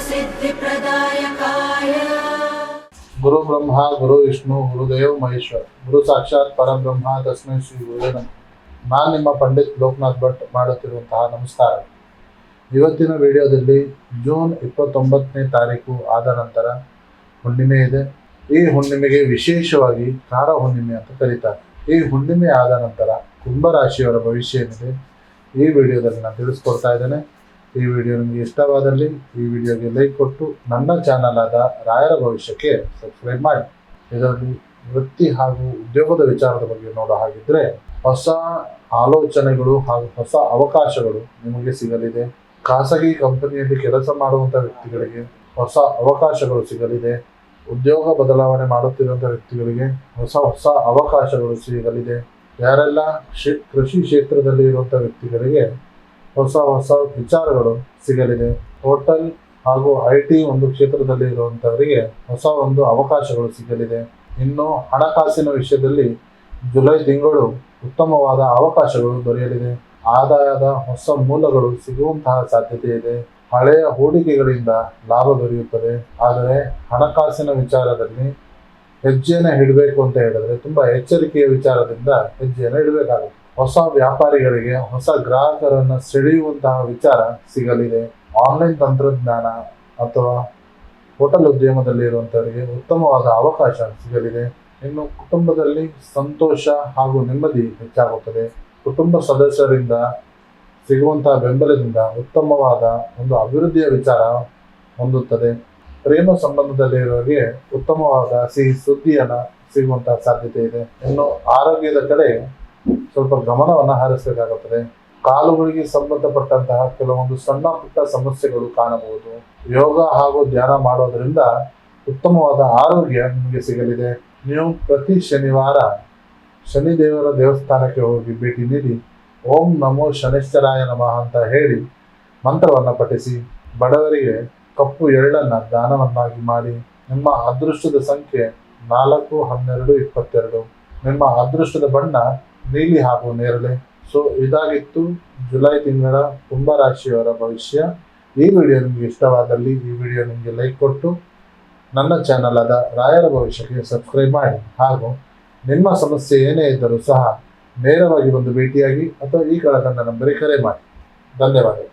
सिद्धिप्रदायकाय गुरु ब्रह्मा गुरु विष्णु गुरुदेव महेश्वर गुरु साक्षाತ್ ಪರಬ್ರಹ್ಮ ತಸ್ಮೈ ಶ್ರೀ ಗುರುವೇ ನಮಃ. ನಾನು ನಿಮ್ಮ ಪಂಡಿತ್ ಲೋಕನಾಥ್ ಭಟ್ ಮಾಡುತ್ತಿರುವಂತಹ ನಮಸ್ಕಾರ. ಇವತ್ತಿನ ವಿಡಿಯೋದಲ್ಲಿ ಜೂನ್ 29ನೇ ತಾರೀಕು ಆದ ನಂತರ ಹುಣ್ಣಿಮೆ ಇದೆ. ಈ ಹುಣ್ಣಿಮೆಗೆ ವಿಶೇಷವಾಗಿ ಕಾರ ಹುಣ್ಣಿಮೆ ಅಂತ ಕರೀತಾರೆ. ಈ ಹುಣ್ಣಿಮೆ ಆದ ನಂತರ ಕುಂಭರಾಶಿಯವರ ಭವಿಷ್ಯ ಏನಿದೆ ಈ ವಿಡಿಯೋದಲ್ಲಿ ನಾನು ತಿಳಿಸ್ಕೊಡ್ತಾ ಇದ್ದೇನೆ. ಈ ವಿಡಿಯೋ ನಿಮಗೆ ಇಷ್ಟವಾದಲ್ಲಿ ಈ ವಿಡಿಯೋಗೆ ಲೈಕ್ ಕೊಟ್ಟು ನನ್ನ ಚಾನಲ್ ಆದ ರಾಯರ ಭವಿಷ್ಯಕ್ಕೆ ಸಬ್ಸ್ಕ್ರೈಬ್ ಮಾಡಿ. ಇದರಲ್ಲಿ ವೃತ್ತಿ ಹಾಗೂ ಉದ್ಯೋಗದ ವಿಚಾರದ ಬಗ್ಗೆ ನೋಡೋ ಹಾಗಿದ್ರೆ ಹೊಸ ಆಲೋಚನೆಗಳು ಹಾಗೂ ಹೊಸ ಅವಕಾಶಗಳು ನಿಮಗೆ ಸಿಗಲಿದೆ. ಖಾಸಗಿ ಕಂಪನಿಯಲ್ಲಿ ಕೆಲಸ ಮಾಡುವಂಥ ವ್ಯಕ್ತಿಗಳಿಗೆ ಹೊಸ ಅವಕಾಶಗಳು ಸಿಗಲಿದೆ. ಉದ್ಯೋಗ ಬದಲಾವಣೆ ಮಾಡುತ್ತಿರುವಂಥ ವ್ಯಕ್ತಿಗಳಿಗೆ ಹೊಸ ಹೊಸ ಅವಕಾಶಗಳು ಸಿಗಲಿದೆ. ಯಾರೆಲ್ಲ ಕೃಷಿ ಕ್ಷೇತ್ರದಲ್ಲಿ ಇರುವಂಥ ವ್ಯಕ್ತಿಗಳಿಗೆ ಹೊಸ ಹೊಸ ವಿಚಾರಗಳು ಸಿಗಲಿದೆ. ಹೋಟೆಲ್ ಹಾಗೂ IT ಒಂದು ಕ್ಷೇತ್ರದಲ್ಲಿ ಇರುವಂಥವರಿಗೆ ಹೊಸ ಒಂದು ಅವಕಾಶಗಳು ಸಿಗಲಿದೆ. ಇನ್ನು ಹಣಕಾಸಿನ ವಿಷಯದಲ್ಲಿ ಜುಲೈ ತಿಂಗಳು ಉತ್ತಮವಾದ ಅವಕಾಶಗಳು ದೊರೆಯಲಿದೆ. ಆದಾಯದ ಹೊಸ ಮೂಲಗಳು ಸಿಗುವಂತಹ ಸಾಧ್ಯತೆ ಇದೆ. ಹಳೆಯ ಹೂಡಿಕೆಗಳಿಂದ ಲಾಭ ದೊರೆಯುತ್ತದೆ. ಆದರೆ ಹಣಕಾಸಿನ ವಿಚಾರದಲ್ಲಿ ಹೆಜ್ಜೆಯನ್ನು ಇಡಬೇಕು ಅಂತ ಹೇಳಿದ್ರೆ ತುಂಬಾ ಎಚ್ಚರಿಕೆಯ ವಿಚಾರದಿಂದ ಹೆಜ್ಜೆಯನ್ನು ಇಡಬೇಕಾಗುತ್ತೆ. ಹೊಸ ವ್ಯಾಪಾರಿಗಳಿಗೆ ಹೊಸ ಗ್ರಾಹಕರನ್ನು ಸೆಳೆಯುವಂತಹ ವಿಚಾರ ಸಿಗಲಿದೆ. ಆನ್ಲೈನ್ ತಂತ್ರಜ್ಞಾನ ಅಥವಾ ಹೋಟೆಲ್ ಉದ್ಯಮದಲ್ಲಿ ಇರುವಂಥವರಿಗೆ ಉತ್ತಮವಾದ ಅವಕಾಶ ಸಿಗಲಿದೆ. ಇನ್ನು ಕುಟುಂಬದಲ್ಲಿ ಸಂತೋಷ ಹಾಗೂ ನೆಮ್ಮದಿ ಹೆಚ್ಚಾಗುತ್ತದೆ. ಕುಟುಂಬ ಸದಸ್ಯರಿಂದ ಸಿಗುವಂತಹ ಬೆಂಬಲದಿಂದ ಉತ್ತಮವಾದ ಒಂದು ಅಭಿವೃದ್ಧಿಯ ವಿಚಾರ ಹೊಂದುತ್ತದೆ. ಪ್ರೇಮ ಸಂಬಂಧದಲ್ಲಿರೋರಿಗೆ ಉತ್ತಮವಾದ ಸಿಹಿ ಸುದ್ದಿಯನ್ನು ಸಿಗುವಂತಹ ಸಾಧ್ಯತೆ ಇದೆ. ಇನ್ನು ಆರೋಗ್ಯದ ಕಡೆ ಸ್ವಲ್ಪ ಗಮನವನ್ನು ಹರಿಸಬೇಕಾಗುತ್ತದೆ. ಕಾಲುಗಳಿಗೆ ಸಂಬಂಧಪಟ್ಟಂತಹ ಕೆಲವೊಂದು ಸಣ್ಣ ಪುಟ್ಟ ಸಮಸ್ಯೆಗಳು ಕಾಣಬಹುದು. ಯೋಗ ಹಾಗೂ ಧ್ಯಾನ ಮಾಡೋದ್ರಿಂದ ಉತ್ತಮವಾದ ಆರೋಗ್ಯ ನಿಮಗೆ ಸಿಗಲಿದೆ. ನೀವು ಪ್ರತಿ ಶನಿವಾರ ಶನಿದೇವರ ದೇವಸ್ಥಾನಕ್ಕೆ ಹೋಗಿ ಭೇಟಿ ನೀಡಿ ಓಂ ನಮೋ ಶನಿಶ್ಚರಾಯ ನಮಃ ಅಂತ ಹೇಳಿ ಮಂತ್ರವನ್ನು ಪಠಿಸಿ ಬಡವರಿಗೆ ಕಪ್ಪು ಎಳ್ಳನ್ನು ದಾನವನ್ನಾಗಿ ಮಾಡಿ. ನಿಮ್ಮ ಅದೃಷ್ಟದ ಸಂಖ್ಯೆ 4, 12, 22. ನಿಮ್ಮ ಅದೃಷ್ಟದ ಬಣ್ಣ ನೀಲಿ ಹಾಗೂ ನೇರಳೆ. ಸೊ ಇದಾಗಿತ್ತು ಜುಲೈ ತಿಂಗಳ ಕುಂಭರಾಶಿಯವರ ಭವಿಷ್ಯ. ಈ ವಿಡಿಯೋ ನಿಮಗೆ ಇಷ್ಟವಾದಲ್ಲಿ ಈ ವಿಡಿಯೋ ನಿಮಗೆ ಲೈಕ್ ಕೊಟ್ಟು ನನ್ನ ಚಾನಲ್ ಆದ ರಾಯರ ಭವಿಷ್ಯಕ್ಕೆ ಸಬ್ಸ್ಕ್ರೈಬ್ ಮಾಡಿ. ಹಾಗೂ ನಿಮ್ಮ ಸಮಸ್ಯೆ ಏನೇ ಇದ್ದರೂ ಸಹ ನೇರವಾಗಿ ಬಂದು ಭೇಟಿಯಾಗಿ ಅಥವಾ ಈ ಕೆಳಕಂಡ ನಂಬರಿಗೆ ಕರೆ ಮಾಡಿ. ಧನ್ಯವಾದಗಳು.